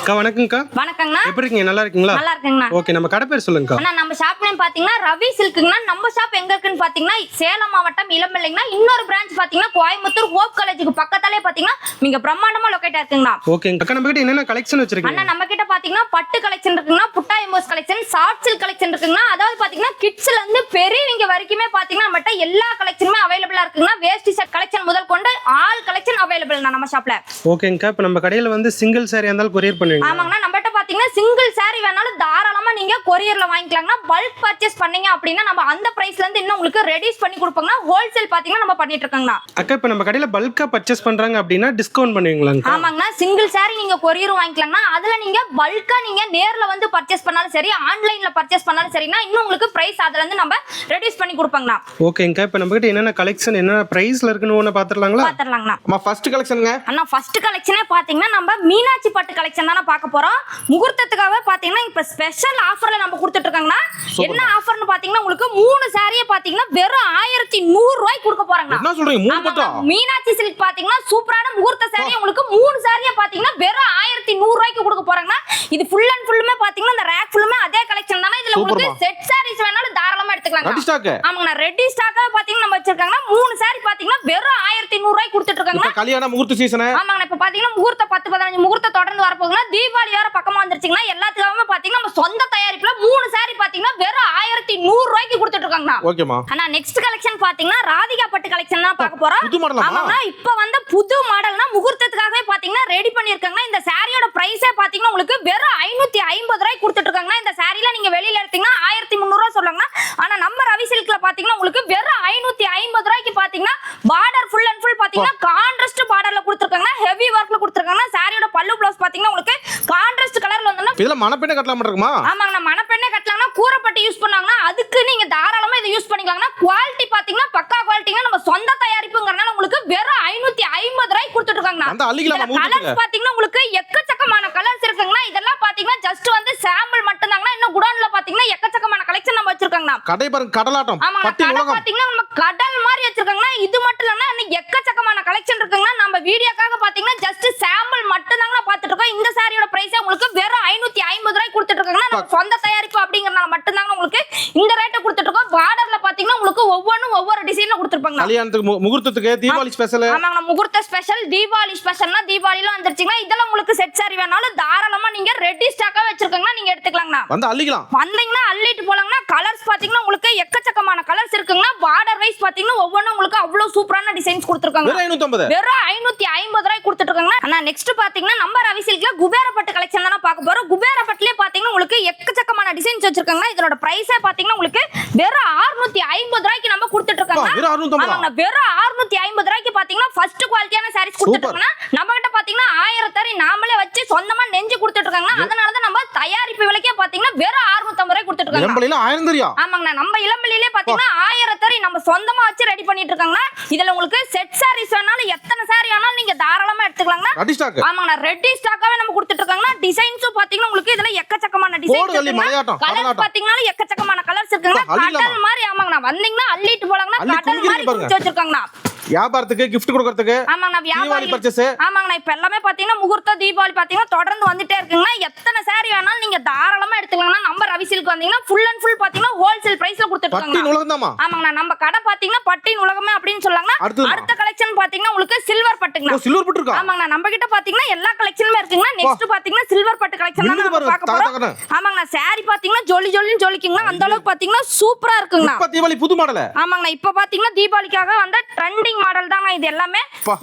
அக்கா வணக்கம்க்கா. வணக்கங்கண்ணா. எப்படி இருக்கீங்க? நல்லா இருக்கீங்களா? நல்லா இருக்கேங்கண்ணா. ஓகே, நம்ம கடை பேர் சொல்லுங்கக்கா. அண்ணா நம்ம ஷாப் நேம் பாத்தீங்கன்னா ரவி சில்க்குங்கண்ணா. நம்ம ஷாப் எங்க இருக்குன்னு பாத்தீங்கன்னா சேலம் மாவட்டம் இளம்பிள்ளைங்கண்ணா. இன்னொரு பிரான்ச் பாத்தீங்கன்னா கோயம்புத்தூர் ஹோப் காலேஜுக்கு பக்கத்தாலே பாத்தீங்கன்னா மிக பிரம்மாண்டமா லொகேட் இருக்குங்கண்ணா. ஓகேங்க அக்கா, நம்ம கிட்ட என்னென்ன கலெக்ஷன் வச்சிருக்கீங்க? அண்ணா நம்ம கிட்ட பாத்தீங்கன்னா பட்டு கலெக்ஷன் இருக்குங்கண்ணா, புட்டா EMBOSS collection, soft silk collection இருக்குங்கண்ணா. அதாவது பாத்தீங்கன்னா கிட்ஸ்ல இருந்து பெரியவங்க வரைக்குமே பாத்தீங்கன்னா நம்மட்ட எல்லா கலெக்ஷனுமே அவைலபிளா இருக்குங்கண்ணா. வேஷ்டி ஷர்ட் கலெக்ஷன் முதல் கொண்டு ஆல் கலெக்ஷன் அவைலபிள்ண்ணா நம்ம ஷாப்ல. ஓகேங்கக்கா, இப்போ நம்ம கடையில வந்து சிங்கிள் சாரி இருந்தாலும் கொரியர் பண்ணுவீங்க? ஆமாங்கண்ணா. நம்மகிட்ட பாத்தீங்கன்னா சிங்கிள் சாரி வேணாலும் தாராளமா நீங்க கொரியர்ல வாங்கிக்கலாம்னா. பல்க் பர்ச்சேஸ் பண்ணீங்க அப்படின்னா நம்ம அந்த பிரைஸ்ல இருந்து இன்னும் உங்களுக்கு ரெடியூஸ் பண்ணி கொடுப்பாங்க. ஹோல்சேல் பாத்தீங்கன்னா நம்ம பண்ணிட்டு இருக்கோங்கண்ணா. அக்கா, இப்போ நம்ம கடையில பல்கா பர்ச்சேஸ் பண்றாங்க அப்படின்னா டிஸ்கவுண்ட் பண்ணுவீங்களா? ஆமாங்கண்ணா. சிங்கிள் சாரி நீங்க கொரியர் வாங்கிக்கலாம்னா அதுல நீங்க பல்கா நீங்க நேர்ல வந்து பர்ச்சேஸ் பண்ணாலும் சரி, ஆன்லைன்ல பர்ச்சேஸ் பண்ணாலும் சரினா இன்னும் உங்களுக்கு பிரைஸ் அதுல இருந்து நம்ம ரெடியூஸ் பண்ணி கொடுப்பாங்கண்ணா. ஓகேங்கக்கா, இப்போ நம்ம கிட்ட என்னென்ன கலெக்ஷன் என்னென்ன பிரைஸ்ல இருக்குன்னு ஒண்ணு பாத்துறலாங்களா? பாத்துறலாங்கண்ணா. அம்மா ஃபர்ஸ்ட் கலெக்ஷன்ங்க. அண்ணா ஃபர்ஸ்ட் கலெக்ஷனே பாத்தீங்கன்னா நம்ம மீனாட்சி பட்டு கலெக்ஷன் தான பார்க்க போறோம். முகூர்த்தத்துக்காக பாத்தீங்கன்னா இப்ப ஸ்பெஷல் ஆஃபர்ல நம்ம கொடுத்துட்டு இருக்கோங்கண்ணா. என்ன ஆஃபர்னு பாத்தீங்கன்னா உங்களுக்கு 3 சாரியே பாத்தீங்கன்னா வெறும் 1100 ரூபாய்க்கு கொடுக்க போறாங்க. என்ன சொல்றீங்க? 3 பட்டா? மீனாட்சி சில்க் பாத்தீங்கன்னா சூப்பரான முகூர்த்த சாரி உங்களுக்கு 3 சாரியே பாத்தீங்கன்னா வெறும் 1100 ரூபாய்க்கு கொடுக்க போறாங்க. இது ஃபுல் அண்ட் ஃபுல்லுமே பாத்தீங்கன்னா இந்த ரேக் ஃபுல்லுமே அதே கலெக்ஷன் தான. இதுல உங்களுக்கு செட் சாரீஸ் வேணாலும் தாராளமா எடுத்துக்கலாம். Ready stock. ஆமாங்க, ரெடி ஸ்டாக்கா பாத்தீங்கன்னா நம்ம வச்சிருக்காங்க. 3 சாரி பாத்தீங்கன்னா வெறும் 1100 ரூபாய்க்கு கொடுத்துட்டு இருக்காங்க. இப்ப கல்யாண முகூர்த்த சீசன். ஆமாங்க, இப்ப பாத்தீங்கன்னா முகூர்த்த 10-15 முகூர்த்த தொடர்ந்து வரப்போகுதுன்னா தீபாவளி வேற பக்கமா வந்துருச்சுங்கன்னா எல்லாத்துக்காகவே பாத்தீங்கன்னா நம்ம சொந்த தயாரிப்புல 3 சாரி பாத்தீங்கன்னா வெறும் 1100 ரூபாய்க்கு கொடுத்துட்டு இருக்காங்க. ஓகேமா. ஆனா நெக்ஸ்ட் கலெக்ஷன் பாத்தீங்கன்னா ராதிகா பட்டு கலெக்ஷன் தான் பார்க்க போறோம். புது மாடலா? ஆமாங்க, இப்ப வந்த புது மாடல்னா முகூர்த்தத்துக்காகவே பாத்தீங்கன்னா ரெடி பண்ணிருக்காங்க. இந்த சாரியோட பிரைஸே பாத்தீங்கன்னா உங்களுக்கு வெறும் 550 ரூபாய்க்கு கொடுத்துட்டு இருக்காங்க. இந்த சாரில நீங்க வெளியில எடுத்தீங்கன்னா 1300 ரூபாய் சொல்றாங்க. ஆனா நம்ம ரவி சில்க்ல பாத்தீங்கன்னா உங்களுக்கு வெறும் 550 ரூபாய்க்கு பாத்தீங்கன்னா பார்டர் ஃபுல் அண்ட் ஃபுல் பாத்தீங்கன்னா கான்ட்ராஸ்ட் பார்டர்ல கொடுத்துருக்காங்க. ஹெவி ஒர்க்ல கொடுத்துருக்காங்க. சாரியோட பல்லு ப்ளவுஸ் பாத்தீங்கன்னா உங்களுக்கு கான்ட்ராஸ்ட் கலர்ல வந்தனா இதுல மணப்பெண்ணே கட்டலாம் இருக்குமா? ஆமாங்க, நம்ம மணப்பெண்ணே கட்டலாம்னா கூரப்பட்டு யூஸ் பண்ணாங்கன்னா அதுக்கு நீங்க தாராளமா இத யூஸ் பண்ணிக்கலாம்னா. குவாலிட்டி பாத்தீங்கன்னா பக்கா குவாலிட்டிங்க. நம்ம சொந்த தயாரிப்புங்கறனால உங்களுக்கு வெறும் 550 ரூபாய்க்கு கொடுத்துட்டு இருக்காங்க. அந்த அள்ளிக்கலாம். கலர்ஸ் பாத்தீங்கன்னா உங்களுக்கு எக்கச்சக்கமான கலர்ஸ் இருக்குங்க. இதெல்லாம் பாத்தீங்கன்னா ஜஸ்ட் வந்து சாம்பிள் மட்டும் தாங்க. இன்னும் குடோன்ல பாத்தீங்கன்னா எக்கச்சக்கமான கலெக்ஷன் நம்ம வச்சிருக்காங்க. கடை பாருங்க, கடலாட்டம். பட்டி உலகம் பாத்தீங்கன்னா நம்ம கடல் மாதிரி வச்சிருக்காங்க. இது மட்டும் இல்லனா இன்னும் எக்கச்சக்கமான கலெக்ஷன் இருக்குங்க. நம்ம வீடியோக்காக பாத்தீங்கன்னா ஜஸ்ட் சாம்பிள் மட்டும் தாங்க பாத்துட்டு இருக்கோம். இந்த சாரியோட பிரைஸ் உங்களுக்கு வெறும் 550 ரூபாய்க்கு கொடுத்துட்டு இருக்காங்க. நம்ம சொந்த தயாரிப்பு அப்படிங்கறனால மட்டும் தாங்க உங்களுக்கு இந்த ரேட் கொடுத்துட்டு இருக்கோம். பார்டர்ல பாத்தீங்கன்னா உங்களுக்கு ஒவ்வொரு டிசைன்ல கொடுத்திருப்பாங்க. கல்யாணத்துக்கு முகூர்த்தத்துக்கு தீபாவளி ஸ்பெஷல். ஆமாங்க, முகூர்த்த ஸ்பெஷல் தீபாவளி ஸ்பெஷல்னா தீபாவளில வந்துருச்சுங்க. இதெல்லாம் உங்களுக்கு செட் சாரி வேணாலும் தாராளமா நீங்க ரெடி ஸ்டாக்கா வச்சிருக்கீங்கன்னா நீங்க எடுத்துக்கலாம்னா. வந்து அள்ளிக்கலாம். வந்தீங்கன்னா அள்ளிட்டு போலாம்னா. கலர்ஸ் பாத்தீங்கன்னா உங்களுக்கு எக்கச்சக்கமான கலர்ஸ் இருக்குங்க. பார்டர் வைஸ் பாத்தீங்கன்னா ஒவ்வொன்றும் உங்களுக்கு அவ்வளவு சூப்பரான டிசைன்ஸ் கொடுத்திருக்காங்க. வெறும் 550. வெறும் 550 ரூபாய்க்கு கொடுத்துட்டு இருக்காங்க. ஆனா நெக்ஸ்ட் பாத்தீங்கன்னா நம்ம ரவி சில்க்ல குபேர பட்டு கலெக்ஷன் தான பார்க்க போறோம். குபேர பட்டுலயே பாத்தீங்கன்னா உங்களுக்கு எக்கச்சக்கமான டிசைன்ஸ் வச்சிருக்காங்க. இதோட பிரைஸே பாத்தீங்கன்னா உங்களுக்கு வெறும் 650 ரூபாய்க்கு நம்ம கொடுத்துட்டு இருக்காங்க. வெறும் 650. ஆமாங்க, வெறும் 650 ரூபாய்க்கு பாத்தீங்கன்னா ஃபர்ஸ்ட் குவாலிட்டியான சாரீஸ் கொடுத்துட்டு இருக்காங்க. நம்ம கிட்ட பாத்தீங்கன்னா 1000 தறி நாமளே வச்சு சொந்தமா நெஞ்சு கொடுத்துட்டு இருக்காங்க. அதனால தான் நம்ம தயாரிப்பு விலைக்கே பாத்தீங்கன்னா வெறும் 650 ரூபாய்க்கு கொடுத்துட்டு இருக்காங்க. இளம்பலில 1000 தறியா? ஆமாங்க, நம்ம இளம்பலிலே பாத்தீங்கன்னா 1000 தறி நம்ம சொந்தமா வச்சு ரெடி பண்ணிட்டு இருக்காங்க. இதுல உங்களுக்கு செட் சாரீஸ் வேணாலும் எத்தனை சாரி வேணாலும் நீங்க தாராளமா எடுத்துக்கலாங்க. Ready stock. ஆமாங்க, ரெடி ஸ்டாக்காவே நம்ம கொடுத்துட்டு இருக்காங்க. டிசைன்ஸும் பாத்தீங்கன்னா உங்களுக்கு இதுல எக்கச்சக்கமான டிசைன்ஸ் இருக்கு. கலர்ஸ் பாத்தீங்கன்னா எக்கச்சக்கமான கலர்ஸ் இருக்குங்க. கடல் மாதிரி. ஆமாங்க, வந்தீங்கன்னா அள்ளிட்டு போலாங்கனா. கடல் மாதிரி குடிச்சு வச்சிருக்காங்கனா. வியாபாரத்துக்கு கிஃப்ட் கொடுக்கிறதுக்கு. ஆமாங்க, வியாபாரி பர்ச்சேஸ். ஆமாங்க, இப்ப எல்லாமே பாத்தீங்கன்னா முகூர்த்த தீபாவளி பாத்தீங்கன்னா தொடர்ந்து வந்துட்டே இருக்குங்க. எத்தனை சாரி வேணாலும் நீங்க தாராளமா எடுத்துக்கலாம்னா. நம்ம ரவி சில்க் வந்தீங்கன்னா ஃபுல் அண்ட் ஃபுல் பாத்தீங்கன்னா ஹோல்சேல் பிரைஸ்ல கொடுத்துட்டு இருக்காங்க. பட்டின் உலகம் தாமா. ஆமாங்க, நம்ம கடை பாத்தீங்கன்னா பட்டின் உலகமே அப்படினு சொல்றாங்க. அடுத்த கலெக்ஷன் பாத்தீங்கன்னா உங்களுக்கு சில்வர் பட்டுங்க. சில்வர் பட்டு இருக்கா? ஆமாங்க, நம்ம கிட்ட பாத்தீங்கன்னா எல்லா கலெக்ஷனுமே இருக்குங்க. நெக்ஸ்ட் பாத்தீங்கன்னா சில்வர் பட்டு கலெக்ஷன் தான் நம்ம பார்க்க போறோம். ஆமாங்க, சாரி பாத்தீங்கன்னா ஜொலி ஜொலின்னு ஜொலிக்குங்க. அந்த அளவுக்கு பாத்தீங்கன்னா சூப்பரா இருக்குங்க. இப்ப தீபாவளி புது மாடல். ஆமாங்க, இப்ப பாத்தீங்கன்னா தீபாவளிக்காக வந்த ட்ரெண்டிங் மாடல் தாங்க இது எல்லாமே.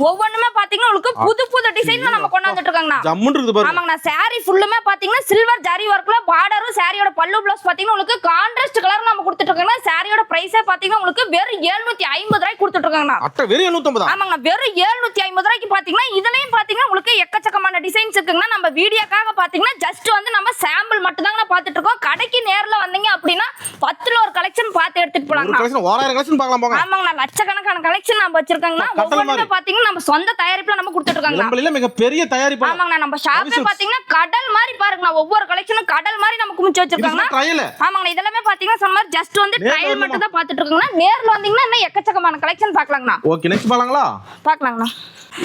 ஒவ்வொண்ணுமே பாத்தீங்கன்னா உங்களுக்கு புது டிசைன்ல நம்ம கொண்டு வந்துட்டு இருக்காங்க. ஜம்முன்னு இருக்குது பாருங்க. ஆமாங்க, சாரி ஃபுல்லுமே பாத்தீங்கன்னா சில்வர் ஜரி வர்க்ல பார்டரும் சாரியோட பல்லு ப்ளவுஸ் பாத்தீங்கன்னா உங்களுக்கு கான்ட்ராஸ்ட் கலர் நம்ம கொடுத்துட்டு இருக்காங்க. சாரியோட பிரைஸே பாத்தீங்கன்னா உங்களுக்கு வெறும் 750 ரூபாய்க்கு கொடுத்துட்டு இருக்காங்க. அட்ட வெறும் 750. ஆமாங்க, வெறும் 750 ரூபாய்க்கு பாத்தீங்கன்னா இதுலயும் பாத்தீங்கன்னா உங்களுக்கு எக்கச்சக்கமான டிசைன்ஸ் இருக்குங்க. நம்ம வீடியோக்காக பாத்தீங்கன்னா ஜஸ்ட் வந்து நம்ம சாம்பிள் மட்டும் தாங்க பாத்துட்டு இருக்கோம். கடைக்கு நேர்ல வந்தீங்க அப்படின்னா 10ல ஒரு கலெக்ஷன் பார்த்து எடுத்துட்டு போலாங்க. ஒரு கலெக்ஷன் 1000 கலெக்ஷன் பார்க்கலாம் போங்க. ஆமாங்க, லட்சக்கணக்கான கலெக்ஷன் நம்ம வச்சிருக்காங்க. ஒவ்வொண்ணுமே பாத்தீங்கன்னா நம்ம சொந்த தயாரிப்புல நம்ம கொடுத்துட்டு இருக்காங்க. இளம்பலில மிக பெரிய தயாரிப்பு. ஆமாங்க, நம்ம ஷாப்பே பாத்தீங்கன்னா கடல் மாதிரி பாருங்க. ஒவ்வொரு கலெக்ஷனும் கடல் மாதிரி நம்ம குமிச்சு வச்சிருக்காங்க. ஆமாங்க, இதெல்லாம் பாத்தீங்கன்னா சொன்ன மாதிரி ஜஸ்ட் வந்து ட்ரையல் மட்டும் தான் பாத்துட்டு இருக்காங்க. நேர்ல வந்தீங்கன்னா இன்னும் எக்கச்சக்கமான கலெக்ஷன் பார்க்கலாங்கண்ணா. ஓகே, நெக்ஸ்ட் பார்க்கலாங்களா? பார்க்கலாங்கண்ணா.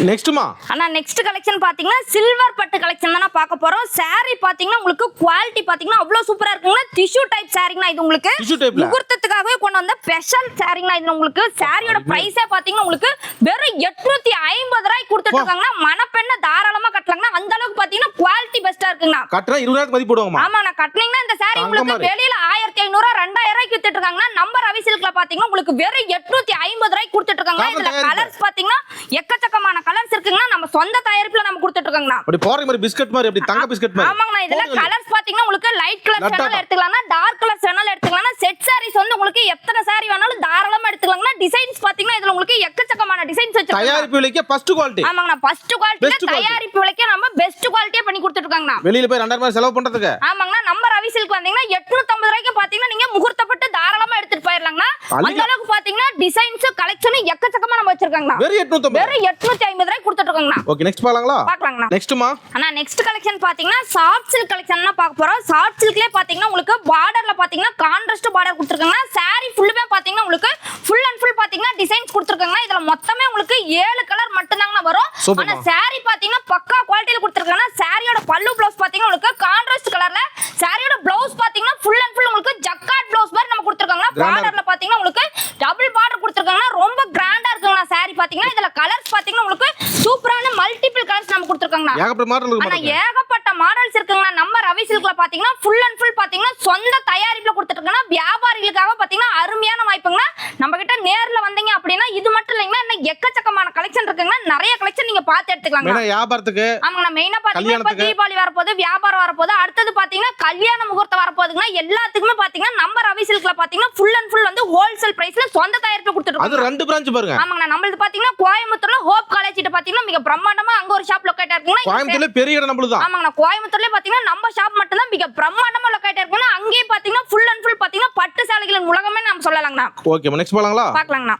நெக்ஸ்ட்மா ஆனா நெக்ஸ்ட் கலெக்ஷன் பாத்தீங்கன்னா சில்வர் பட்டு கலெக்ஷன் தான பார்க்க போறோம். saree பாத்தீங்கன்னா உங்களுக்கு குவாலிட்டி பாத்தீங்கன்னா அவ்வளவு சூப்பரா இருக்குங்க. டிஷ்யூ டைப் சாரீனா இது உங்களுக்கு டிஷ்யூ டைப்ல முகூர்த்தத்துக்காகவே கொண்டு வந்த ஸ்பெஷல் சாரீனா இது உங்களுக்கு. சாரியோட பிரைஸே பாத்தீங்கன்னா உங்களுக்கு வெறும் 850 ரூபாய் கொடுத்துட்டு இருக்காங்க. மணப்பெண்ண தாராளமா கட்டலாங்க. அந்த அளவுக்கு பாத்தீங்கன்னா குவாலிட்டி பெஸ்டா இருக்குங்க. கட்டற 20000 மதிப்பு போடுவாங்கமா. ஆமா நான் கட்டனீங்கன்னா இந்த சாரி உங்களுக்கு வெளியில 1500 2000 ரூபாய்க்கு வித்துட்டு இருக்காங்க. நம்ம ரவி சில்க்ல பாத்தீங்கன்னா உங்களுக்கு வெறும் 850 ரூபாய்க்கு கொடுத்துட்டு இருக்காங்க. இதுல கலர்ஸ் பாத்தீங்கன்னா எக்கச்சக்கமான கலர்ஸ் இருக்குங்க. நம்ம சொந்த தயாரிப்புல நம்ம கொடுத்துட்டு இருக்காங்க. அப்படி போற மாதிரி பிஸ்கட் மாதிரி அப்படி தங்க பிஸ்கட் மாதிரி. ஆமாங்க இதுல கலர்ஸ் பாத்தீங்கன்னா உங்களுக்கு லைட் கலர் வேணாலும் எடுத்துக்கலாம்னா டார்க் கலர் வேணாலும் எடுத்துக்கலாம்னா செட் சாரீஸ் வந்து உங்களுக்கு எத்தனை சாரி வேணாலும் தாராளமா எடுத்துக்கலாம்னா டிசைன்ஸ் பாத்தீங்கன்னா இதுல உங்களுக்கு எக்கச்சக்கமான டிசைன்ஸ் வச்சிருக்காங்க. தயாரிப்பு விலைக்கு ஃபர்ஸ்ட் குவாலிட்டி. ஆமாங்க ஃபர்ஸ்ட் குவாலிட்டி தயாரிப்பு விலைக்கு நம்ம பெஸ்ட் குவாலிட்டியா பண்ணி கொடுத்துட்டு இருக்காங்க. வெளியில போய் 2000 ரூபாய் செலவு பண்றதுக்கு. ஆமாங்க நம்ம ரவி சில்க் வந்தீங்கன்னா 850 ரூபாய்க்கு பாத்தீங்கன்னா நீங்க முகூர்த்தப்பட்டு தாராளமா எடுத்துட்டு போயிரலாம்னா. அந்த அளவுக்கு பாத்தீங்கன்னா டிசைன்ஸ் கலெக்ஷன் எக்கச்சக்கமா நம்ம வச்சிருக்காங்க. வெறும் 850 ரூபாய்க்கு கொடுத்துட்டு இருக்காங்க. ஓகே நெக்ஸ்ட் பார்க்கலாங்களா? பார்க்கலாம்னா. நெக்ஸ்ட்மா ஆனா நெக்ஸ்ட் கலெக்ஷன் பாத்தீங்கன்னா சாஃப்ட் சில்க் கலெக்ஷன் தான் பார்க்க போறோம். சாஃப்ட் சில்க்லயே பாத்தீங்கன்னா உங்களுக்கு பார்டர்ல பாத்தீங்கன்னா கான்ட்ராஸ்ட் பார்டர் கொடுத்திருக்காங்க. saree ஃபுல்லுமே பாத்தீங்கன்னா உங்களுக்கு ஃபுல் அண்ட் ஃபுல் பாத்தீங்கன்னா டிசைன்ஸ் கொடுத்திருக்காங்க. இதுல மொத்தமே உங்களுக்கு 7 கலர் மட்டும் தாங்க வரும். ஆனா saree பாத்தீங்கன்னா பக்கா குவாலிட்டில கொடுத்திருக்காங்க. சாரியோட பல்லு ப்ளவுஸ் பாத்தீங்கன்னா உங்களுக்கு கான்ட்ராஸ்ட் கலர்ல, சாரியோட ப்ளவுஸ் பாத்தீங்கன்னா ஃபுல் அண்ட் ஃபுல் உங்களுக்கு ஜக்கார்ட் ப்ளவுஸ் மாதிரி நம்ம கொடுத்திருக்காங்க. பார்டர்ல பாத்தீங்கன்னா உங்களுக்கு டபுள் பார்டர் கொடுத்திருக்காங்க. ரொம்ப கிராண்டா இருக்குங்க saree பாத்தீங்கன்னா. இதுல கலர்ஸ் பாத்தீங்கன்னா உங்களுக்கு சூப்பரான மல்டிபிள் கலர்ஸ் நம்ம கொடுத்திருக்காங்க. ஏகப்பட்ட மாடல் இருக்கு. ஆனா ஏகப்பட்ட மாடல்ஸ் இருக்குங்க. நம்ம ரவி சில்க்ல பாத்தீங்கன்னா ஃபுல் அண்ட் ஃபுல் பாத்தீங்கன்னா சொந்த தயாரிப்புல கொடுத்துட்டு இருக்காங்க. வியாபாரிகளுக்காக பாத்தீங்கன்னா அருமையான வாய்ப்புங்க. நம்ம கிட்ட நேர்ல வந்தீங்க அப்படின்னா இது மட்டும் இல்லைங்க, இன்னும் எக்கச்சக்கமான கலெக்ஷன் இருக்குங்க. நிறைய கலெக்ஷன் நீங்க பார்த்து எடுத்துக்கலாம். மெயினா வியாபாரத்துக்கு. ஆமாங்க மெயினா பாத்தீங்கன்னா இப்ப தீபாவளி வரப்போகுது, வியாபாரம் வரப்போகுது, அடுத்தது பாத்தீங்கன்னா கல்யாண முகூர்த்தம் வரப்போகுதுங்க. எல்லாத்துக்குமே பாத்தீங்கன்னா நம்ம ரவி சில்க்ல பாத்தீங்கன்னா ஃபுல் அண்ட் ஃபுல் வந்து ஹோல்சேல் பிரைஸ்ல சொந்த தயாரிப்புல கொடுத்துட்டு இருக்காங்க. அது ரெண்டு பிரான்ச் பாருங்க. ஆமாங்க நம்மளுது பாத்தீங்கன்னா கோயம்புத்தூர்ல ஹோப் காலேஜ் கிட்ட பாத்தீங்கன்னா மிக பிரம்மாண்டமா அங்க ஒரு ஷாப் லொகேட் இருக்குங்க. கோயம்புத்தூர்ல பெரிய இடம் நம்மளுது தான். ஆமாங்க கோயம்புத்தூர்ல பாத்தீங்கன்னா நம்ம ஷாப் மட்டும் தான் மிக பிரம்மாண்டமா லொகேட் இருக்குங்க. அங்கேயே பாத்தீங்கன்னா ஃபுல் அண்ட் ஃபுல் பாத்தீங்கன்னா பட்டு சேலைகளின் உலகமே நம்ம சொல்லலாம்னா. ஓகே நெக்ஸ்ட் பார்க்கலாங்களா? பார்க்கலாம்னா.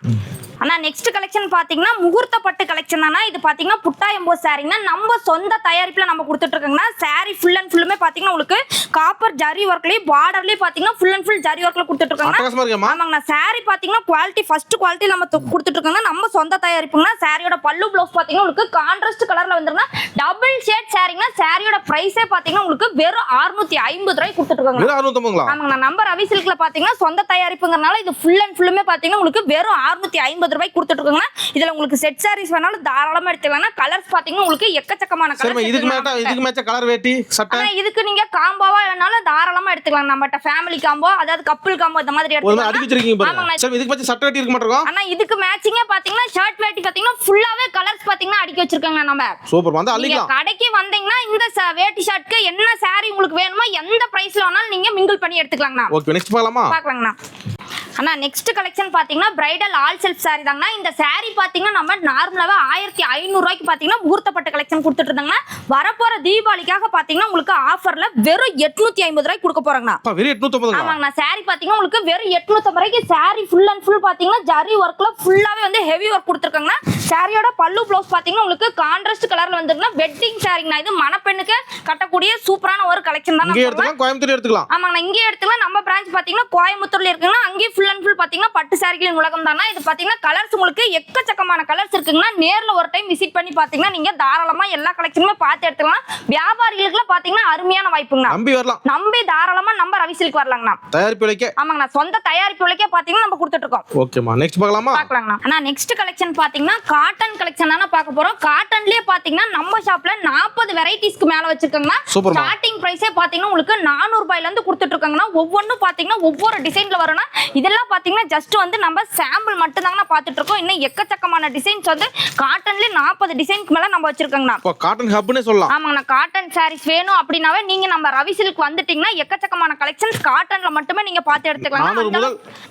ஆனா நெக்ஸ்ட் கலெக்ஷன் பாத்தீங்கன்னா முகூர்த்த பட்டு கலெக்ஷன் தானா இது. பாத்தீங்கன்னா புட்டா எம்போ சாரினா நம்ம சொந்த தயாரிப்புல நம்ம கொடுத்துட்டு இருக்கோம்னா. சாரி ஃபுல் அண்ட் ஃபுல்லுமே பாத்தீங்கன்னா உங்களுக்கு காப்பர் ஜரி ஒர்க்லயே பார்டர்லயே பாத்தீங்கன்னா ஃபுல் அண்ட் ஃபுல் ஜரி ஒர்க்ல கொடுத்துட்டு இருக்காங்க. ஆமாங்க சாரி பாத்தீங்கன்னா குவாலிட்டி ஃபர்ஸ்ட் குவாலிட்டி நம்ம கொடுத்துட்டு இருக்கோங்க. நம்ம சொந்த தயாரிப்புங்க. சாரியோட பல்லு ப்ளவுஸ் பாத்தீங்கன்னா உங்களுக்கு கான்ட்ராஸ்ட் கலர்ல வந்துருங்க. டபுள் ஷேட் சாரினா சாரியோட பிரைஸே பாத்தீங்கன்னா உங்களுக்கு வெறும் 650 ரூபாய் கொடுத்துட்டு இருக்காங்க. வெறும் 650ங்களா? ஆமாங்க நம்ம ரவி சில்க்ல பாத்தீங்கன்னா சொந்த தயாரிப்புங்கறனால இது ஃபுல் அண்ட் ஃபுல்லுமே பாத்தீங்கன்னா உங்களுக்கு வெறும் 650 ரூபாய் கொடுத்துட்டு இருக்காங்க. இதுல உங்களுக்கு செட் சாரீஸ் வேணாலும் தாராளமா எடுத்துக்கலாம். கலர்ஸ் பாத்தீங்கன்னா உங்களுக்கு எக்கச்சக்கமான கலர்ஸ். சரி இதுக்கு மேட்ச கலர் வேட்டி சட்டை. இதுக்கு நீங்க காம்போவா வேணாலும் தாராளமா எடுத்துக்கலாம். நம்மட்ட ஃபேமிலி காம்போ அதாவது கப்பிள் காம்போ இந்த மாதிரி எடுத்துக்கலாம். அடி வச்சிருக்கீங்க பாருங்க. சரி இதுக்கு மேட்ச சட்டை வேட்டி இருக்க மாட்டறோம். ஆனா இதுக்கு மேட்சிங்கா பாத்தீங்கன்னா ஷர்ட் வேட்டி பாத்தீங்கன்னா ஃபுல்லாவே கலர்ஸ் பாத்தீங்கன்னா அடுக்கி வச்சிருக்காங்க. நம்ம சூப்பர் வந்து அள்ளிக்கலாம். கடைக்கு வந்தீங்கன்னா இந்த வேட்டி ஷர்ட்க்கு என்ன சாரி உங்களுக்கு வேணுமோ எந்த பிரைஸ்ல வேணாலும் நீங்க மிங்கிள் பண்ணி எடுத்துக்கலாம்னா. ஓகே நெக்ஸ்ட் பார்க்கலாமா? ஆனா நெக்ஸ்ட் கலெக்ஷன் பாத்தீங்கன்னா பிரைடல் ஆல் செல்ஃப் சாரி தாங்க. இந்த சாரி பாத்தீங்கன்னா நம்ம நார்மலாவே 1500 ரூபாய்க்கு பாத்தீங்கன்னா முகூர்த்தப்பட்ட கலெக்ஷன் கொடுத்துட்டு இருந்தாங்க. வரப்போற தீபாவளிக்காக பாத்தீங்கன்னா உங்களுக்கு ஆஃபர்ல வெறும் 850 ரூபாய்க்கு கொடுக்க போறாங்க. வெறும் 850. ஆமாங்க சாரி பாத்தீங்கன்னா உங்களுக்கு வெறும் 850 ரூபாய்க்கு சாரி ஃபுல் அண்ட் ஃபுல் பாத்தீங்கன்னா ஜரி ஒர்க்ல ஃபுல்லாவே வந்து ஹெவி ஒர்க் கொடுத்துருக்காங்க. சாரியோட பல்லு ப்ளவுஸ் பாத்தீங்கன்னா உங்களுக்கு கான்ட்ராஸ்ட் கலர்ல வந்துருங்க. வெட்டிங் சாரிங்க இது மணப்பெண்ணுக்கு கட்டக்கூடிய சூப்பரான ஒரு கலெக்ஷன் தான். இங்க எடுத்துக்கலாம் கோயம்புத்தூர்ல எடுத்துக்கலாம். ஆமாங்க இங்க எடுத்துக்கலாம். நம்ம பிரான்ச் பாத்தீங்கன்னா கோயம்புத்தூர்ல இருக்குங்க. அங்கே ஃபுல் அண்ட் ஃபுல் பாத்தீங்கன்னா பட்டு சாரிகளின் உலகம் தானா. இது பாத்தீங்கன்னா கலர்ஸ் உங்களுக்கு எக்கச்சக்கமான கலர்ஸ் இருக்குங்க. நேர்ல ஒரு டைம் விசிட் பண்ணி பாத்தீங்கன்னா நீங்க தாராளமா எல்லா கலெக்ஷனுமே பார்த்து எடுத்துக்கலாம். வியாபாரிகளுக்கு பாத்தீங்கன்னா அருமையான வாய்ப்புங்க. நம்பி வரலாம். நம்பி தாராளமா நம்ம ரவி சில்க் வரலாம்னா. தயாரிப்பு விலைக்கு. ஆமாங்க சொந்த தயாரிப்பு விலைக்கே பாத்தீங்கன்னா நம்ம கொடுத்துட்டு இருக்கோம். ஓகேமா நெக்ஸ்ட் பார்க்கலாமா? ஆனா நெக்ஸ்ட் கலெக்ஷன் பாத்தீங்கன்னா காட்டன் கலெக்ஷன் தான பார்க்க போறோம். காட்டன்லயே பாத்தீங்கன்னா நம்ம ஷாப்ல 40 வெரைட்டிஸ்க்கு மேல வச்சிருக்காங்க. ஸ்டார்டிங் பிரைஸே பாத்தீங்கன்னா உங்களுக்கு 400 ரூபாயில இருந்து கொடுத்துட்டு இருக்காங்க. ஒவ்வொன்னும் பாத்தீங்கன்னா ஒவ்வொரு டிசைன்ல வரணும். இதெல்லாம் பாத்தீங்கன்னா ஜஸ்ட் வந்து நம்ம சாம்பிள் மட்டும் தாங்க பாத்துட்டு இருக்கோம். இன்னும் எக்கச்சக்கமான டிசைன்ஸ் வந்து காட்டன்ல 40 டிசைனுக்கு மேல நம்ம வச்சிருக்காங்க. இப்போ காட்டன் ஹப்னே சொல்லலாம். ஆமாங்க காட்டன் சாரீஸ் வேணும் அப்படினாவே நீங்க நம்ம ரவி சில்க் வந்துட்டீங்கன்னா எக்கச்சக்கமான கலெக்ஷன்ஸ் காட்டன்ல மட்டுமே நீங்க பார்த்து எடுத்துக்கலாம்.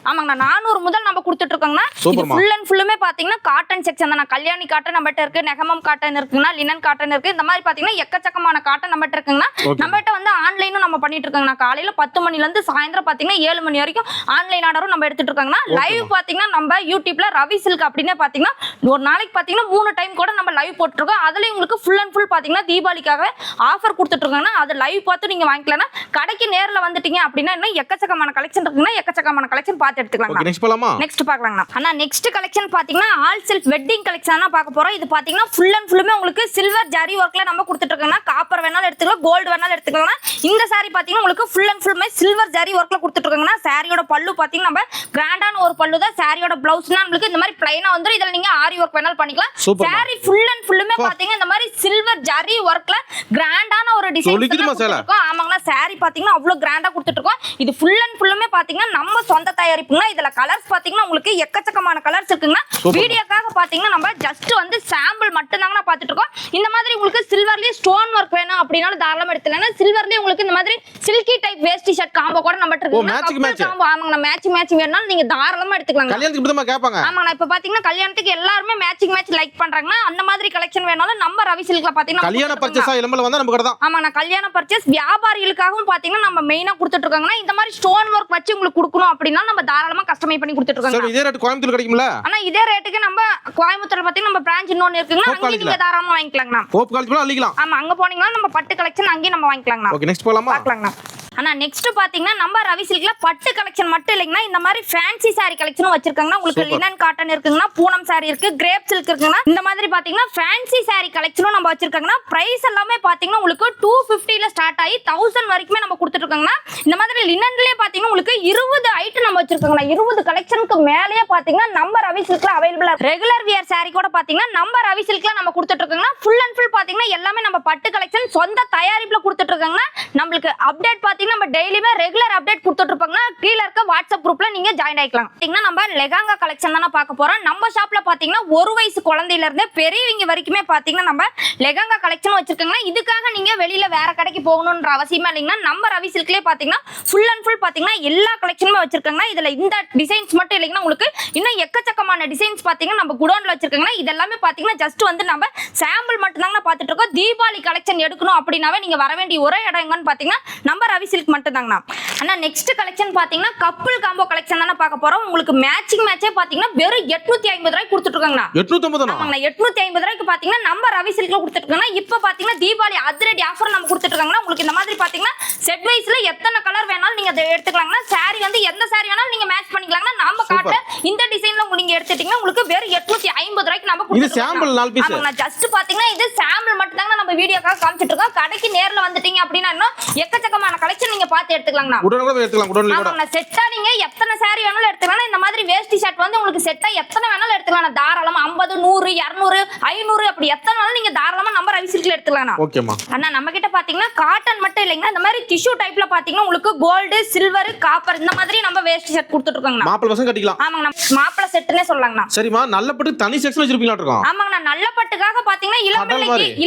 ஆமாங்க 400 முதல் நம்ம கொடுத்துட்டு இருக்கோங்க. இது ஃபுல் அண்ட் ஃபுல்லுமே பாத்தீங்கன்னா காட்டன் செக்ஷன் தான். கல்யாணி காட்டன் நம்மட்ட இருக்கு, நெகமம் காட்டன் இருக்குங்க, லினன் காட்டன் இருக்கு. இந்த மாதிரி பாத்தீங்கன்னா எக்கச்சக்கமான காட்டன் நம்மட்ட இருக்குங்க. நம்மட்ட வந்து ஆன்லைனும் நம்ம பண்ணிட்டு இருக்கோங்க. காலையில 10 மணில இருந்து சாயந்தரம் பாத்தீங்கன்னா 7 மணி வரைக்கும் ஆன்லைன் ஆர்டரும் கூட நம்ம எடுத்துட்டு இருக்காங்கன்னா லைவ் பாத்தீங்கன்னா நம்ம யூடியூப்ல ரவி சில்க் அப்படினே பாத்தீங்கன்னா ஒரு நாளைக்கு பாத்தீங்கன்னா 3 டைம் கூட நம்ம லைவ் போட்டுருக்கோம். அதுல உங்களுக்கு ஃபுல் அண்ட் ஃபுல் பாத்தீங்கன்னா தீபாவளிக்காக ஆஃபர் கொடுத்துட்டு இருக்காங்கன்னா அது லைவ் பார்த்து நீங்க வாங்கிக்கலாம்னா கடைக்கு நேர்ல வந்துட்டீங்க அப்படின்னா இன்னும் எக்கச்சக்கமான கலெக்ஷன் இருக்குன்னா எக்கச்சக்கமான கலெக்ஷன் பார்த்து எடுத்துக்கலாம். நெக்ஸ்ட் போலாமா? நெக்ஸ்ட் பார்க்கலாம்னா அண்ணா நெக்ஸ்ட் கலெக்ஷன் பாத்தீங்கன்னா ஆல் செல்ஃப் வெட்டிங் கலெக்ஷன் தான் பார்க்க போறோம். இது பாத்தீங்கன்னா ஃபுல் அண்ட் ஃபுல்லுமே உங்களுக்கு சில்வர் ஜரி ஒர்க்ல நம்ம கொடுத்துட்டு இருக்கோம்னா காப்பர் வேணாலும் எடுத்துக்கலாம் கோல்டு வேணாலும் எடுத்துக்கலாம். இந்த saree பாத்தீங்கன்னா உங்களுக்கு ஃபுல் அண்ட் ஃபுல்லுமே சில்வர் ஜரி ஒர்க்ல கொடுத்துட்டு இருக்காங்கன்னா சாரியோட பல்லு பாத்தீங்கன்னா நம்ம கிராண்டான ஒரு பல்லு தான். சாரியோட பிளவுஸ்னா உங்களுக்கு இந்த மாதிரி பிளைனா வந்து இதுல நீங்க ஆரி ஒர்க் வேணாலும் பண்ணிக்கலாம். சாரி ஃபுல் அண்ட் ஃபுல்லுமே பாத்தீங்கன்னா இந்த மாதிரி சில்வர் ஜரி ஒர்க்ல கிராண்டான ஒரு டிசைன் இருக்கும். ஆமாங்கண்ணா சாரி பாத்தீங்கன்னா அவ்வளவு கிராண்டா கொடுத்துட்டு இருக்கோம். இது ஃபுல் அண்ட் ஃபுல்லுமே பாத்தீங்கன்னா நம்ம சொந்த தயாரிப்புங்க. இதுல கலர்ஸ் பாத்தீங்கன்னா உங்களுக்கு எக்கச்சக்கமான கலர்ஸ் இருக்குங்க. வீடியோக்காக பாத்தீங்கன்னா நம்ம ஜஸ்ட் வந்து சாம்பிள் மட்டும் தாங்க பாத்துட்டு இருக்கோம். இந்த மாதிரி உங்களுக்கு சில்வர்லயே ஸ்டோன் ஒர்க் வேணும் அப்படினாலும் தாராளமா எடுத்துக்கலாம். சில்வர்லயே உங்களுக்கு இந்த மாதிரி சில்கி டைப் வேஷ்டி ஷர்ட் காம்போ கூட நம்ம இருக்கு. காம்போ ஆமாங்க மேட்ச் வேணும்னாலும் நீங்க தாராளமா எடுத்துக்கலாம். கல்யாணத்துக்கு இப்படி தான் கேட்பாங்க. ஆமாங்க இப்ப பாத்தீங்கன்னா கல்யாணத்துக்கு எல்லாரும் மேட்ச் லைக் பண்றாங்கன்னா அந்த மாதிரி கலெக்ஷன் வேணாலும் நம்ம ரவி சில்க்ல பாத்தீங்கன்னா கல்யாண பர்ச்சேஸா இளம்பல வந்தா நம்ம கடை தான். ஆமாங்க கல்யாண பர்ச்சேஸ் வியாபாரிகளுக்காகவும் பாத்தீங்கன்னா நம்ம மெயினா கொடுத்துட்டு இருக்காங்கன்னா இந்த மாதிரி ஸ்டோன் ஒர்க் வச்சு உங்களுக்கு கொடுக்கணும் அப்படினா நம்ம தாராளமா கஸ்டமைஸ் பண்ணி கொடுத்துட்டு இருக்காங்க. சரி இதே ரேட் கோயம்புத்தூர் கிடைக்கும்ல? ஆனா இதே ரேட்டுக்கு நம்ம கோயம்புத்தூர்ல பாத்தீங்கன்னா நம்ம பிரான்ச் இன்னொன்னு இருக்குங்க. அங்க நீங்க தாராளமா வாங்கிக்கலாம்னா. ஹோப் காலேஜ் போய் அள்ளிக்கலாம். ஆமா அங்க போனீங்கன்னா நம்ம பட்டு கலெக்ஷன் அங்கேயே நம்ம வாங்கிக்கலாம்னா. ஓகே நெக்ஸ்ட் போலாமா? பார்க்கலாம்னா. ஆனா நெக்ஸ்ட் பாத்தீங்கன்னா நம்ம ரவி சில்க்ல பட்டு கலெக்ஷன் மட்டும் இல்லைங்கன்னா இந்த மாதிரி ஃபேன்சி saree கலெக்ஷனும் வச்சிருக்காங்கன்னா உங்களுக்கு லினன் காட்டன் இருக்குங்கன்னா பூனம் saree இருக்கு கிரேப் சில்க் இருக்குன்னா இந்த மாதிரி பாத்தீங்கன்னா ஃபேன்சி saree கலெக்ஷனும் நம்ம வச்சிருக்காங்கன்னா பிரைஸ் எல்லாமே பாத்தீங்கன்னா உங்களுக்கு 250 ல ஸ்டார்ட் ஆகி 1000 வரைக்குமே நம்ம கொடுத்துட்டு இருக்காங்கன்னா இந்த மாதிரி லினன்லயே பாத்தீங்கன்னா உங்களுக்கு 20 ஐட்டம் நம்ம வச்சிருக்காங்கன்னா 20 கலெக்ஷனுக்கு மேலயே பாத்தீங்கன்னா நம்ம ரவி சில்க்ல அவைலபிளா ரெகுலர் வியர் saree கூட பாத்தீங்கன்னா நம்ம ரவி சில்க்ல நம்ம கொடுத்துட்டு இருக்காங்கன்னா ஃபுல் அண்ட் ஃபுல் பாத்தீங்கன்னா எல்லாமே நம்ம பட்டு கலெக்ஷன் சொந்த தயாரிப்புல கொடுத்துட்டு இருக்காங்கன்னா நம்மளுக்கு அப்டேட் பாத்தீங்கன்னா நம்ம டெய்லியுமே ரெகுலர் அப்டேட் கொடுத்துட்டு இருப்பாங்கன்னா கீழ இருக்க வாட்ஸ்அப் குரூப்ல நீங்க ஜாயின் ஆயிக்கலாம். பாத்தீங்கன்னா நம்ம லெஹங்கா கலெக்ஷன் தான பார்க்க போறோம். நம்ம ஷாப்ல பாத்தீங்கன்னா ஒரு வயசு குழந்தையில இருந்து பெரியவங்க வரைக்குமே பாத்தீங்கன்னா நம்ம லெஹங்கா கலெக்ஷன் வச்சிருக்காங்க. இதுக்காக நீங்க வெளியில வேற கடைக்கு போகணும்ன்ற அவசியமே இல்லைங்கன்னா நம்ம ரவி சில்க்லயே பாத்தீங்கன்னா ஃபுல் அண்ட் ஃபுல் பாத்தீங்கன்னா எல்லா கலெக்ஷனுமே வச்சிருக்காங்க. இதுல இந்த டிசைன்ஸ் மட்டும் இல்லைங்கன்னா உங்களுக்கு இன்னும் எக்கச்சக்கமான டிசைன்ஸ் பாத்தீங்கன்னா நம்ம குடோன்ல வச்சிருக்காங்க. இதெல்லாமே பாத்தீங்கன்னா ஜஸ்ட் வந்து நம்ம சாம்பிள் மட்டும் தாங்க பாத்துட்டு இருக்கோம். தீபாவளி கலெக்ஷன் எடுக்கணும் அப்படினாவே நீங்க வர வேண்டிய ஒரே இடம் எங்கன்னு பாத்தீங்கன்னா நம்ம ரவி சில்க் மட்டும் தாங்கண்ணா. ஆனா நெக்ஸ்ட் கலெக்ஷன் பாத்தீங்கன்னா கப்புள் காம்போ கலெக்ஷன் தான பார்க்க போறோம். உங்களுக்கு மேட்சே பாத்தீங்கன்னா வெறும் 850 ரூபாய்க்கு கொடுத்துட்டு இருக்காங்கண்ணா. 850 ஆமாங்க 850 ரூபாய்க்கு பாத்தீங்கன்னா நம்ம ரவி சில்க்ல கொடுத்துட்டு இருக்காங்க. இப்போ பாத்தீங்கன்னா தீபாவளி அதிரடி ஆஃபர் நம்ம கொடுத்துட்டு இருக்காங்கன்னா உங்களுக்கு இந்த மாதிரி பாத்தீங்கன்னா செட் வைஸ்ல எத்தனை கலர் வேணாலும் நீங்க அதை எடுத்துக்கலாம்னா saree வந்து எந்த saree வேணாலும் நீங்க மேட்ச் பண்ணிக்கலாம்னா நாம காட்ட இந்த டிசைன்ல நீங்க எடுத்துட்டீங்கன்னா உங்களுக்கு வெறும் 850 ரூபாய்க்கு நம்ம கொடுத்துட்டு இது சாம்பிள் 4 பீஸ். ஆமாங்க ஜஸ்ட் பாத்தீங்கன்னா இது சாம்பிள் மட்டும் தாங்க நம்ம வீடியோக்காக காமிச்சிட்டு இருக்கோம். கடைக்கு நேர்ல வந்துட்டீங்க அப்படினா இன்னும் எக்கச்சக்கமான கலெக்ஷன் நீங்க பார்த்து எடுத்துக்கலாம்னா. உடனே எடுத்துக்கலாம். உடனே கூட ஆமாங்க செட்டா நீங்க எத்தனை saree வேணாலும் எடுத்துக்கலாம். இந்த மாதிரி வேஷ்டி ஷர்ட் வந்து உங்களுக்கு செட்டா எத்தனை வேணாலும் எடுத்துக்கலாம். தாராளமா 50 100 200 500 அப்படி எத்தனை வேணாலும் நீங்க தாராளமா நம்ம ரவி சில்க்ல எடுத்துக்கலாம். ஓகேமா. அண்ணா நம்ம கிட்ட பாத்தீங்கன்னா காட்டன் மட்டும் இல்லைங்கன்னா இந்த மாதிரி டிஷ்யூ டைப்ல பாத்தீங்கன்னா உங்களுக்கு கோல்டு சில்வர் காப்பர் இந்த மாதிரி நம்ம வேஷ்டி ஷர்ட் கொடுத்துட்டு இருக்காங்க. மாப்பிள்ளை பசங்க கட்டிக்கலாம். ஆமாங்க மாப்பிள்ளை செட்னே சொல்லலாம்னா. சரிமா நல்ல பட்டு தனி செக்ஷன் வச்சிருப்பீங்களா இருக்கும்? ஆமாங்க நல்ல பட்டுக்காக பாத்தீங்கன்னா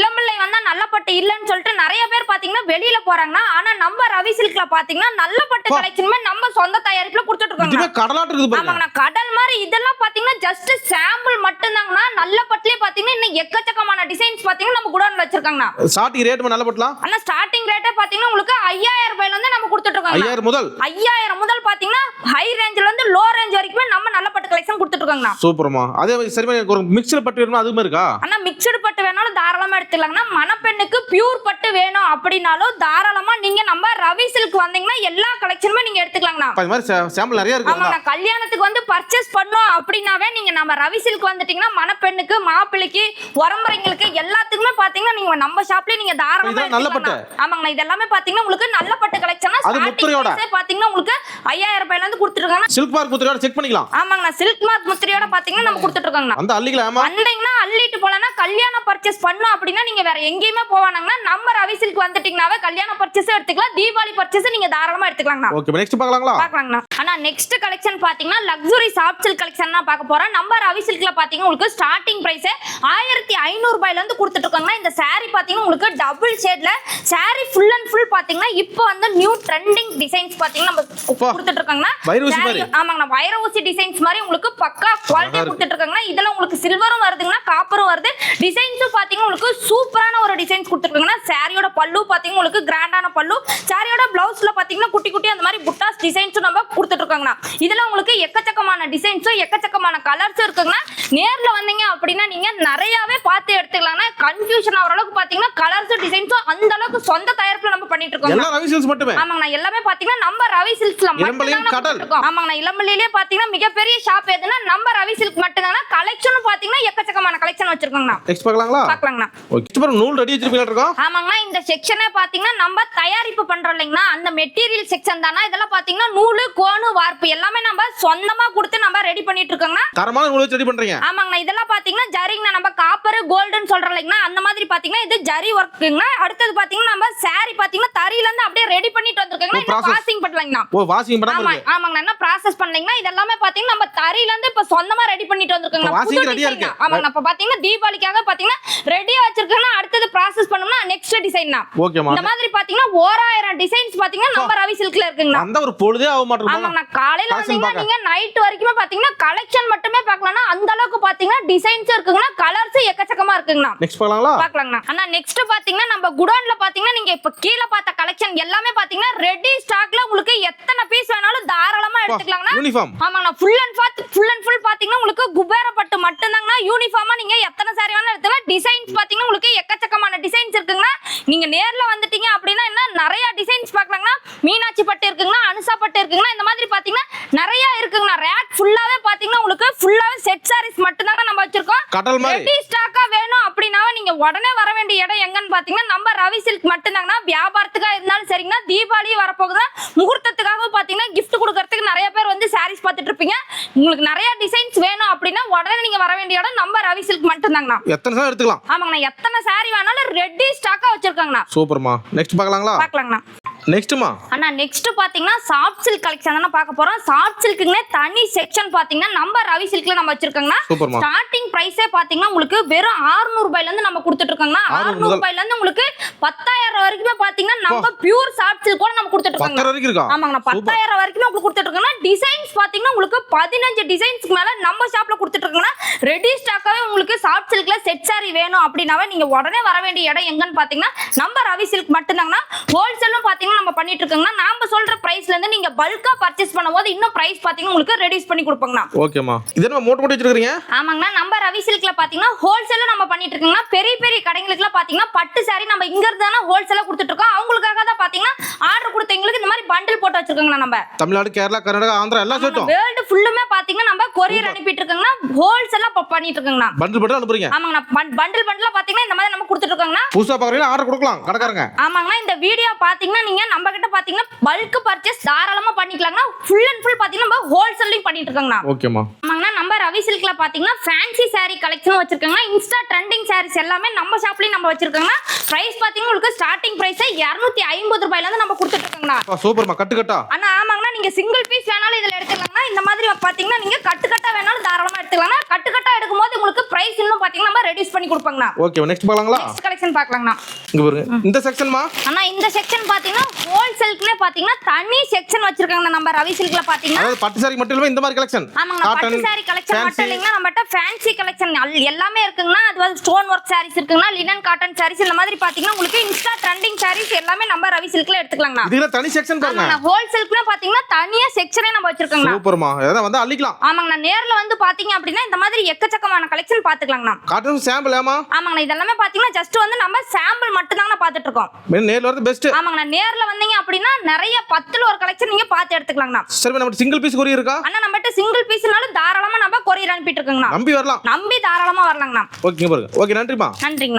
இளம்பிள்ளை வந்தா நல்ல பட்டு இல்லன்னு சொல்லிட்டு நிறைய பேர் பாத்தீங்கன்னா வெளியில போறாங்கன்னா ஆனா நம்ம ரவி சில்க்ல பாத்தீங்கன்னா நல்ல பட்டு கலெக்ஷனுமே நம்ம சொந்த தயாரிப்புல கொடுத்துட்டு இருக்காங்க. இது கடலாட்ட இருக்குது பாருங்க. ஆமாங்க கடல் மாதிரி இதெல்லாம் பாத்தீங்கன்னா ஜஸ்ட் சாம்பிள் மட்டும் தாங்கனா. நல்ல பட்டுலயே பாத்தீங்கன்னா இன்னும் எக்கச்சக்கமான டிசைன்ஸ் பாத்தீங்கன்னா நம்ம குடோன்ல வச்சிருக்காங்க. ஸ்டார்டிங் ரேட் நல்ல பட்டலாம். ஆனா ஸ்டார்டிங் ரேட்டே பாத்தீங்கன்னா உங்களுக்கு 5000 ரூபாயில இருந்து நம்ம கொடுத்துட்டு இருக்காங்க. 5000 முதல் பாத்தீங்கன்னா ஹை ரேஞ்சில இருந்து லோ ரேஞ்ச் வரைக்கும் நம்ம நல்ல பட்டு கலெக்ஷன் கொடுத்துட்டு இருக்காங்க. சூப்பர்மா. அதே சரிமா ஒரு மிக்ஸ்டு பட்டு வேணுமா அதுமே இருக்கா? ஆனா மிக்ஸ்டு பட்டு வேணாலும் தாராளமா எடுத்துக்கலாம்னா. மணப்பெண்ணுக்கு பியூர் பட்டு வேணும் அப்படினாலும் தாராளமா நீங்க நம்ம ரவி சில்க் வந்தீங்கன்னா எல்லா கலெக்ஷனுமே நீங்க எடுத்துக்கலாம்னா. இந்த மாதிரி சாம்பிள் நிறைய இருக்கு. ஆமாங்க கல்யாணத்துக்கு வந்து பர்ச்சேஸ் பண்ணோம் அப்படினாவே நீங்க நம்ம ரவி சில்க் வந்துட்டீங்கன்னா மணப்பெண்ணுக்கு மாப்பிள்ளைக்கு உறம்பறைங்களுக்கு எல்லாத்துக்குமே பாத்தீங்கன்னா நீங்க நம்ம ஷாப்லயே நீங்க தாராளமா நல்ல பட்டு. ஆமாங்க இது எல்லாமே பாத்தீங்கன்னா உங்களுக்கு நல்ல பட்டு கலெக்ஷனா ஸ்டார்டிங் பாத்தீங்கன்னா உங்களுக்கு 5000 ரூபாயில இருந்து கொடுத்துட்டு இருக்காங்க. சில்க் மார்க் முத்திரையோட செக் பண்ணிக்கலாம். ஆமாங்க சில்க் மார்க் முத்திரையோட பாத்தீங்கன்னா நம்ம கொடுத்துட்டு இருக்காங்க. அந்த அள்ளிக்கலாமா? வந்தீங்கன்னா அள்ளிட்டு போலனா கல்யாண பர்ச்சேஸ் பண்ணோம் அப்படினா நீங்க வேற எங்கேயுமே போவானாங்கன்னா நம்ம ரவி சில்க் வந்துட்டீங்கனாவே கல்யாண பர்ச்சேஸ் எடுத்துக்கலாம். தீபாவளி பர்ச்சேஸ் நீங்க தாராளமா எடுத்துக்கலாம்னா. ஓகே நெக்ஸ்ட் பார்க்கலாங்களா? பார்க்கலாம்னா. ஆனா நெக்ஸ்ட் கலெக்ஷன் பாத்தீங்கன்னா லக்ஸரி சாஃப்ட் சில்க் கலெக்ஷன் தான் பார்க்க போறோம். நம்ம ரவி சில்க்ல பாத்தீங்கன்னா உங்களுக்கு ஸ்டார்டிங் பிரைஸ் 1500 ரூபாயில இருந்து கொடுத்துட்டு இருக்காங்க. இந்த saree பாத்தீங்கன்னா உங்களுக்கு டபுள் ஷேட்ல saree ஃபுல் அண்ட் ஃபுல் பாத்தீங்கன்னா இப்போ வந்து நியூ ட்ரெண்டிங் டிசைன்ஸ் பாத்தீங்கன்னா நம்ம கொடுத்துட்டு இருக்காங்கன்னா வைர ஊசி மாதிரி. ஆமாங்கண்ணா வைர ஊசி டிசைன்ஸ் மாதிரி உங்களுக்கு பக்கா குவாலிட்டியா கொடுத்துட்டு இருக்காங்கன்னா இதுல உங்களுக்கு சில்வரும் வருதுங்கன்னா காப்பரும் வருது டிசைன்ஸும் பாத்தீங்கன்னா உங்களுக்கு சூப்பரான ஒரு டிசைன்ஸ் கொடுத்துருக்காங்கன்னா சாரியோட பல்லு பாத்தீங்கன்னா உங்களுக்கு கிராண்டான பல்லு சாரியோட பிளவுஸ்ல பாத்தீங்கன்னா குட்டி குட்டி அந்த மாதிரி புட்டாஸ் டிசைன்ஸும் நம்ம கொடுத்துட்டு இருக்காங்கண்ணா இதுல உங்களுக்கு எக்கச்சக்கமான டிசைன்ஸும் எக்கச்சக்கமான கலர்ஸும் இருக்குங்கன்னா நேர்ல வந்தீங்க அப்படின்னா நீங்க நிறையவே பார்த்து எடுத்துக்கலாம்னா கன்ஃபியூஷன் ஆகிற அளவுக்கு பாத்தீங்கன்னா கலர்ஸும் டிசைன்ஸும் அந்த அளவுக்கு சொந்த தயாரிப்புல நம்ம பண்ணிட்டு இருக்கோம் எல்லாம் ரவி சில்க்ஸ் மட்டுமே. ஆமாங்கண்ணா எல்லாமே பாத்தீங்கன்னா நம்ம ரவி சில்க்ஸ்ல மட்டும்தான் இருக்கோம். ஆமாங்கண்ணா இளம்பள்ளியிலே பாத்தீங்கன்னா மிகப்பெரிய ஷாப் எதுன்னா நம்ம ரவி சில்க் மட்டும்தான் கலெக்ஷனும் பாத்தீங்கன்னா எக்கச்சக்கமான கலெக்ஷன் வச்சிருக்கோங்கண்ணா. நெக்ஸ்ட் பார்க்கலாங்களா? பார்க்கலாங்கண்ணா. ஓகே இப்போ நூல் ரெடி வச்சிருப்பீங்களா இருக்கோம்? ஆமாங்கண்ணா இந்த செக்ஷனே பாத்தீங்கன்னா நம்ம தயாரிப்பு பண்றோம் இல்லைங்கண்ணா அந்த மெட்டீரியல் செக்ஷன் தானா இதெல்லாம் பாத்தீங்கன்னா நூலு கோணு வார்ப்பு எல்லாமே நம்ம சொந்தமா கொடுத்து நம்ம ரெடி பண்ணிட்டு இருக்கோங்கண்ணா. தரமான நூல் வச்சு ரெடி பண்றீங்க? ஆமாங்கண்ணா இதெல்லாம் பாத்தீங்கன்னா ஜரிங்கண்ணா நம்ம காப்பர் கோல்டுன்னு சொல்றோம் இல்லைங்கண்ணா அந்த மாதிரி பாத்தீங்கன்னா இது ஜரி ஒர்க்குங்கண்ணா. அடுத்தது பாத்தீங்கன்னா நம்ம saree பாத்தீங்கன்னா தறியில இருந்து அப்படியே ரெடி பண்ணிட்டு வந்திருக்கோங்கண்ணா. இது வாஷிங் பண்ணலாங்கண்ணா. ஓ வாஷிங் பண்ணாம இருக்கு. ஆமாங்கண்ணா என்ன ப்ராசஸ் பண்ணலைங்கண்ணா இது எல்லாமே பாத்தீங்கன்னா நம்ம தறியில இருந்து இப்ப சொந்தமா ரெடி பண்ணிட்டு வந்திருக்கோங்கண்ணா. வாஷிங் ரெடியா இருக்கு. ஆமாங்கண்ணா இப்ப பாத்தீங்கன்னா தீபாவளிக்காக பாத்தீங்கன்னா ரெடியா வச்சிருக்கோம்னா அடுத்தது ப்ராசஸ் பண்ணோம்னா நெக்ஸ்ட் டிசைன்னா. ஓகேமா. இந்த மாதிரி பாத்தீங்கன்னா 1000 டிசைன்ஸ் பாத்தீங்கன்னா நம்ம ரவி சில்க்ல இருக்குங்கண்ணா. அந்த ஒரு பொழுதே ஆக மாட்டேங்குது. ஆமாங்கண்ணா காலையில வந்தீங்கன்னா நீங்க நைட் வரைக்குமே பாத்தீங்கன்னா கலெக்ஷன் மட்டுமே பார்க்கலாம்னா அந்த அளவுக்கு பாத்தீங்கன்னா டிசைன்ஸ் இருக்குங்கண்ணா கலர்ஸ் எக்கச்சக்கமா இருக்குங்கண்ணா. நெக்ஸ்ட் பார்க்கலாங்களா? பார்க்கலாங்கண்ணா. அண்ணா நெக்ஸ்ட் பாத்தீங்கன்னா நம்ம குடோன்ல பாத்தீங்கன்னா நீங்க இப்ப கீழ பார்த்த கலெக்ஷன் எல்லாமே பாத்தீங்கன்னா ரெடி ஸ்டாக்ல உங்களுக்கு எத்தனை பீஸ் வேணாலும் தாராளமா எடுத்துக்கலாங்கண்ணா. யூனிஃபார்ம். ஆமாங்கண்ணா ஃபுல் அண்ட் ஃபுல் பாத்தீங்கன்னா உங்களுக்கு குபேர பட்டு மட்டும்தாங்கண்ணா. யூனிஃபார்மா நீங்க எத்தனை சாரி வேணாலும் எடுத்துக்கலாம். டிசைன்ஸ் பாத்தீங்கன்னா உங்களுக்கு எக்கச்சக்கமான டிசைன்ஸ் இருக்குங்கண்ணா. நீங்க நேர்ல வந்துட்டீங்க அப்படின்னா என்ன நிறைய டிசைன்ஸ் பார்க்கலாங்கண்ணா. மீனாட்சி பட்டு இருக்குங்கண்ணா அனுசா பட்டு இருக்குங்கண்ணா இந்த மாதிரி பாத்தீங்கன்னா நிறைய இருக்குங்கண்ணா. ரேக் ஃபுல்லாவே பாத்தீங்கன்னா உங்களுக்கு ஃபுல்லாவே செட் சாரீஸ் மட்டும்தாங்க நம்ம வச்சிருக்கோம். கடல் மாதிரி ரெடி ஸ்டாக்கா வேணும் அப்படினாவே நீங்க உடனே வர வேண்டிய இடம் எங்கன்னு பாத்தீங்கன்னா நம்ம ரவி சில்க் மட்டும்தாங்கண்ணா. வியாபாரத்துக்கா இருந்தாலும் சரிங்கண்ணா தீபாவளி வரப்போகுதுன்னா முகூர்த்தத்துக்காக பாத்தீங்கன்னா gift கொடுக்கறதுக்கு நிறைய பேர் வந்து சாரீஸ் பார்த்துட்டு இருப்பீங்க. உங்களுக்கு நிறைய டிசைன்ஸ் வேணும் அப்படின்னா உடனே நீங்க வர வேண்டிய இடம் நம்ம ரவி சில்க் மட்டும்தாங்கண்ணா. எத்தனை சாரி எடுத்துக்கலாம்? ஆமாங்கண்ணா எத்தனை சாரி வேணாலும் ரெடி ஸ்டாக்கா வச்சிருக்காங்கண்ணா. சூப்பர்மா. நெக்ஸ்ட் பார்க்கலாங்களா? பார்க்கலாங்கண்ணா. நெக்ஸ்ட்மா அண்ணா நெக்ஸ்ட் பாத்தீங்கன்னா சாஃப்ட் சில்க் கலெக்ஷன் தான பார்க்க போறோம். சாஃப்ட் சில்க்குங்க தனி செக்ஷன் பாத்தீங்கன்னா நம்ம ரவி சில்க்ல நம்ம வச்சிருக்கோங்கண்ணா. ஸ்டார்டிங் பிரைஸே பாத்தீங்கன்னா உங்களுக்கு வெறும் 600 ரூபாயில இருந்து நம்ம கொடுத்துட்டு இருக்கோங்கண்ணா. 600 ரூபாயில இருந்து உங்களுக்கு 10000 வரைக்கும் பாத்தீங்கன்னா நம்ம பியூர் சாஃப்ட் சில்க் கூட நம்ம கொடுத்துட்டு இருக்கோம். ஆமாங்கண்ணா 10000 வரைக்கும் உங்களுக்கு கொடுத்துட்டு இருக்கோம்னா டிசைன்ஸ் பாத்தீங்கன்னா உங்களுக்கு 15 டிசைன்ஸ்க்கு மேல நம்ம ஷாப்ல கொடுத்துட்டு இருக்கோம்னா ரெடி ஸ்டாக்காவே உங்களுக்கு சாஃப்ட் சில்க்ல செட் சாரி வேணும் அப்படினாவே நீங்க உடனே வர வேண்டிய இடம் எங்கன்னு பாத்தீங்கன்னா நம்ம ரவி சில்க் மட்டும்தாங்கண்ணா. ஹோல்சேலும் பாத்தீங்கன்னா நம்ம பண்ணிட்டு இருக்கோம்னா நாம சொல்ற பிரைஸ்ல இருந்து நீங்க பல்கா பர்ச்சேஸ் பண்ணும்போது இன்னும் பிரைஸ் பாத்தீங்கன்னா உங்களுக்கு ரெடியூஸ் பண்ணி கொடுப்பாங்கண்ணா. ஓகேமா. இது என்ன மோட் போட்டு வச்சிருக்கீங்க? ஆமாங்கண்ணா நம்ம ரவி சில்க்ல பாத்தீங்கன்னா ஹோல்சேலும் நம்ம பண்ணிட்டு இருக்கோம்னா பெரிய பெரிய கடைகளுக்குலாம் பாத்தீங்கன்னா பட்டு சாரி நம்ம இங்க இருந்து தான ஹோல்சேலா கொடுத்துட்டு இருக்கோம். அவங்களுக்காக தான் பாத்தீங்கன்னா ஆர்டர் கொடுத்தவங்களுக்கு இந்த மாதிரி பண்டில் போட்டு வச்சிருக்காங்கண்ணா. நம்ம தமிழ்நாடு கேரளா கர்நாடகா ஆந்திரா எல்லா ஸ்டேட்டும் வேர்ல்ட் ஃபுல்லுமே பாத்தீங்கன்னா நம்ம கொரியர் அனுப்பிட்டு இருக்கோம்னா ஹோல்சேலா பண்ணிட்டு இருக்கோம்னா பண்டில் போட்டு அனுப்புறீங்க. ஆமாங்கண்ணா பண்டில் பாத்தீங்கன்னா இந்த மாதிரி நம்ம கொடுத்துட்டு இருக்கோம்னா புதுசா பாக்குறீங்க ஆர்டர் கொடுக்கலாம் கடைக்காரங்க. ஆமாங்கண்ணா இந்த வீடியோ பாத்தீங்கன்னா நீங்க நம்ம கிட்ட பாத்தீங்கன்னா பல்க் பர்ச்சேஸ் தாராளமா பண்ணிக்கலாம்னா ஃபுல் அண்ட் ஃபுல் பாத்தீங்கன்னா நம்ம ஹோல்சேலிங் பண்ணிட்டு இருக்கோம்னா. ஓகேமா. ஆமாங்கண்ணா நம்ம ரவி சில்க்ல பாத்தீங்கன்னா ஃபேன்சி saree கலெக்ஷன் வச்சிருக்காங்க. இன்ஸ்டா ட்ரெண்டிங் sarees எல்லாமே நம்ம ஷாப்லயே நம்ம வச்சிருக்காங்க. பிரைஸ் பாத்தீங்கன்னா உங்களுக்கு ஸ்டார்டிங் பிரைஸ் 250 ரூபாயில இருந்து நம்ம கொடுத்துட்டு இருக்கோம்னா. சூப்பர்மா. கட்டு கட்டா அண்ணா ஆமாங்கண்ணா நீங்க சிங்கிள் பீஸ் வேணாலும் இதுல எடுத்துக்கலாம்னா இந்த மாதிரி பாத்தீங்கன்னா நீங்க கட்டு கட்டா வேணாலும் தாராளமா எடுத்துக்கலாம்னா கட்டு கட்டா எடுக்கும்போது உங்களுக்கு பிரைஸ் இன்னும் பாத்தீங்கன்னா நம்ம ரெடியூஸ் பண்ணி கொடுப்பாங்கண்ணா. ஓகே நெக்ஸ்ட் பார்க்கலாங்களா? நெக்ஸ்ட் கலெக்ஷன் பார்க்கலாம்னா. இங்க பாருங்க இந்த செக்ஷன்மா. அண்ணா இந்த செக்ஷன் பாத்தீங்கன்னா ஹோல்சேல்க்குனே பாத்தீங்கன்னா தனி செக்ஷன் வச்சிருக்காங்க நம்ம ரவி சில்க்ல பாத்தீங்கன்னா. அதாவது பட்டு சாரி மட்டும் இல்ல இந்த மாதிரி கலெக்ஷன். ஆமாங்க பட்டு சாரி கலெக்ஷன் மட்டும் இல்லங்க நம்மட்ட ஃபேன்சி கலெக்ஷன் எல்லாமே இருக்குங்கண்ணா. அது ஸ்டோன் வர்க் sarees இருக்குங்கண்ணா லினன் காட்டன் sarees இந்த மாதிரி பாத்தீங்கன்னா உங்களுக்கு இன்ஸ்டா ட்ரெண்டிங் sarees எல்லாமே நம்ம ரவி சில்க்ல எடுத்துக்கலாம்னா. இதுல தனி செக்ஷன் பாருங்க. ஆமாங்க ஹோல்சேல்க்குனே பாத்தீங்கன்னா தனியா செக்ஷனே நம்ம வச்சிருக்கோம்னா. சூப்பர்மா. அத வந்து அள்ளிக்கலாம். ஆமாங்க நேர்ல வந்து பாத்தீங்க அப்படினா இந்த மாதிரி எக்கச்சக்கமான கலெக்ஷன் பாத்துக்கலாம்னா. காட்டன் சாம்பிள் ஏமா? ஆமாங்க இதெல்லாம் பாத்தீங்கன்னா ஜஸ்ட் வந்து நம்ம சாம்பிள் மட்டும் தான் பாத்துட்டு இருக்கோம். நேர்ல வரது பெஸ்ட். ஆமாங்க நேர்ல வந்தீங்க அப்படினா நிறைய 10ல ஒரு கலெக்ஷன் நீங்க பாத்து எடுத்துக்கலாம்னா. சரி நம்ம சிங்கிள் பீஸ் கொரியர் இருக்கா? அண்ணா நம்மட்ட சிங்கிள் பீஸ்னாலும் தாராளமா நம்ம கொரியர் அனுப்பிட்டு இருக்கோம்னா. நம்பி வரலாம். நம்பி தாராளமா வரலாம்னா. ஓகே பாருங்க. ஓகே நன்றிமா. நன்றிங்கண்ணா.